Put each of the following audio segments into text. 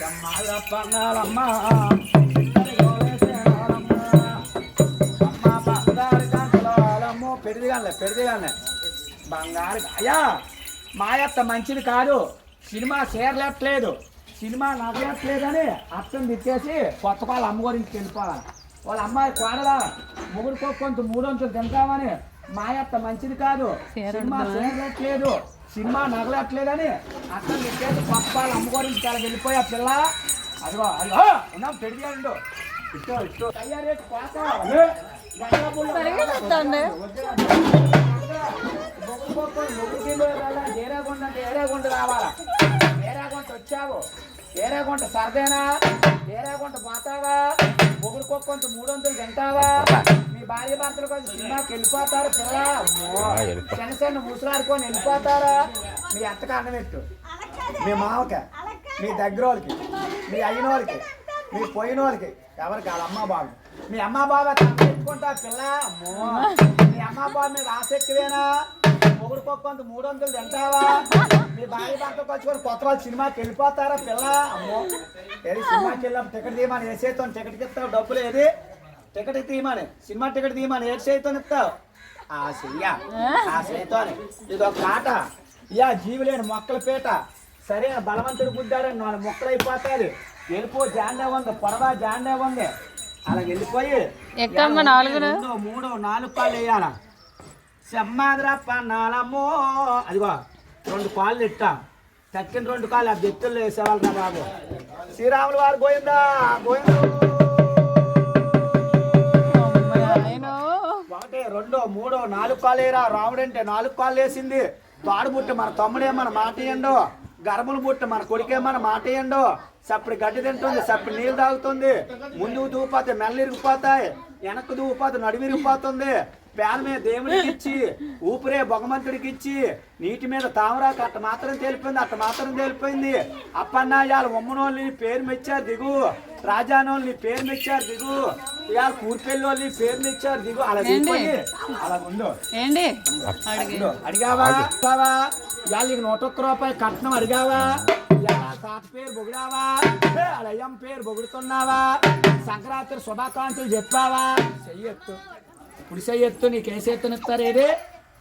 అమ్మా పెడిదిగానే బంగారు అయ్యా మాయత్త మంచిది కాదు. సినిమా చేరలేట్లేదు, సినిమా నవ్వట్లేదని అర్థం తిట్టేసి కొత్త వాళ్ళ అమ్మ గురించి వెళ్ళిపోవాలి. వాళ్ళ అమ్మాయి కోడలా ముగ్గురు కొంత 300 తింటామని మాయత్త మంచిది కాదు. సినిమా చేరలేట్లేదు, సినిమా నగలట్లేదని అర్థం తిట్టేసి కొత్త వాళ్ళ అమ్మ గురించి అలా వెళ్ళిపోయా పిల్ల. అదిగో అదిగో ఉన్నాం పెడిగాడు ఇట్టో ఇట్టో తయారీ ఏరేగుంట రావాలా. ఏరేగుంట వచ్చావు, ఏరేగుంట సరదేనా, ఏరేగుంట పోతావా, మొగుడుకోకొంత 300 తింటావా, మీ భార్య భర్తలు కొంచెం సినిమాకి వెళ్ళిపోతారు పిల్ల. చిన్న చిన్న ముసలాడుకొని వెళ్ళిపోతారా. మీ అత్తకి అన్నం పెట్టు, మీ మామకి, మీ దగ్గర వాళ్ళకి, మీ అయిన వాళ్ళకి, మీ పోయిన వాళ్ళకి, ఎవరికి వాళ్ళ అమ్మ బాబు. మీ అమ్మ బాబా పెట్టుకుంటా పిల్ల. మీ అమ్మ బాబు మీద ఆసక్తివేనా, మొగుడుకోకొంత 300 తింటావా, మీ భార్య భర్తకు వచ్చుకొని కొత్త వాళ్ళు సినిమాకి వెళ్ళిపోతారా పిల్ల. అమ్మో ఏది సినిమాకి వెళ్ళాం టికెట్ తీయమని ఏ చేతో టికెట్కి ఇస్తావు, డబ్బులు ఏది టికెట్ తీయమని, సినిమా టికెట్ తీయమని ఏ చేతో ఇస్తావు. ఆ చెయ్య ఆ చేతోని ఇది ఒక కాట. ఇయా జీవి లేని మొక్కల పీట. సరే బలవంతుడు గుద్దాడని 4 మొక్కలు అయిపోతాయి. వెళ్ళిపో జాండే ఉంది, పొడవా జాండే ఉంది. అలా వెళ్ళిపోయి 2, 3, 4 కాళ్ళు వేయాల. సెమ్మాదిరప్పన్నాలమ్మో అదిగో 2 కాళ్ళు ఇట్టా. తక్కిన 2 కాళ్ళు ఆ బెత్తుల్లో వేసేవాళ్ళరా బాబు. శ్రీరాములు వారు గోయిందా గోయిందు. 1, 2, 3, 4 కాళ్ళు వేయరా. రాముడు అంటే 4 కాళ్ళు వేసింది. తాడు బుట్ట మన తమ్ముడే మన మాట ఇయ్యండు, గర్భలు బుట్ట మన కొడుకే మన మాట ఇయ్యండు. సప్పుడు గడ్డి తింటుంది, సప్పుడు నీళ్ళు తాగుతుంది. ముందుకు దూపోతే మెల్ల ఇరిగిపోతాయి, వెనక్కు దూపోతే నడుము ఇరిగిపోతుంది. పేన మీద దేవుడికి ఇచ్చి ఊపిరే భగవంతుడికి ఇచ్చి నీటి మీద తామరాకు అట్ట మాత్రం తేలిపోయింది, అట్ట మాత్రం తేలిపోయింది. అప్పన్నా ఇవాళ ఉమ్మనోళ్ళని పేరు మెచ్చారు దిగు, రాజానోళ్ళని పేరు మెచ్చారు దిగు, ఇవాళ కూర్పెల్లి వాళ్ళని పేరు మెచ్చారు దిగు. అలా దిగిపోయి అలా ఉండు. అడిగావా ఇవాళ నీకు 101 రూపాయలు కట్నం అడిగావా, తాత పేరు బొగిడావా, అయ్యం పేరు బొగుడుతున్నావా, సంక్రాంతి శుభాకాంక్షలు చెప్పావా. చెయ్యొత్తు కుడిసెయ్యొత్తు, నీకు ఏ చేతునిస్తారు ఏది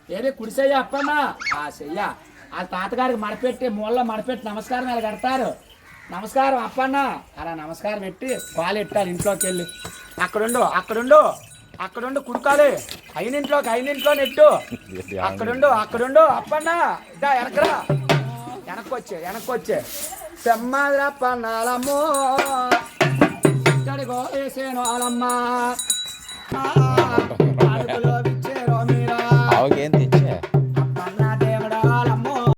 ఏది కుడిసెయ్య అప్పన్నా. ఆ చెయ్య ఆ తాతగారికి మడపెట్టి మూలలో మడపెట్టి నమస్కారం అలా కడతారు. నమస్కారం అప్పన్న అలా నమస్కారం పెట్టి కాలు ఎట్టారు. ఇంట్లోకి వెళ్ళి అక్కడుండు అక్కడుండు అక్కడుండు కుడుకాలి. అయినింట్లో నెట్టు అక్కడుండు అప్పన్న ఇదా వెనకరా, వెనక్కొచ్చే సెమ్మాదిరప్పన్నాలమ్మో ఇక్కడికో వేసేను వాళ్ళమ్మ.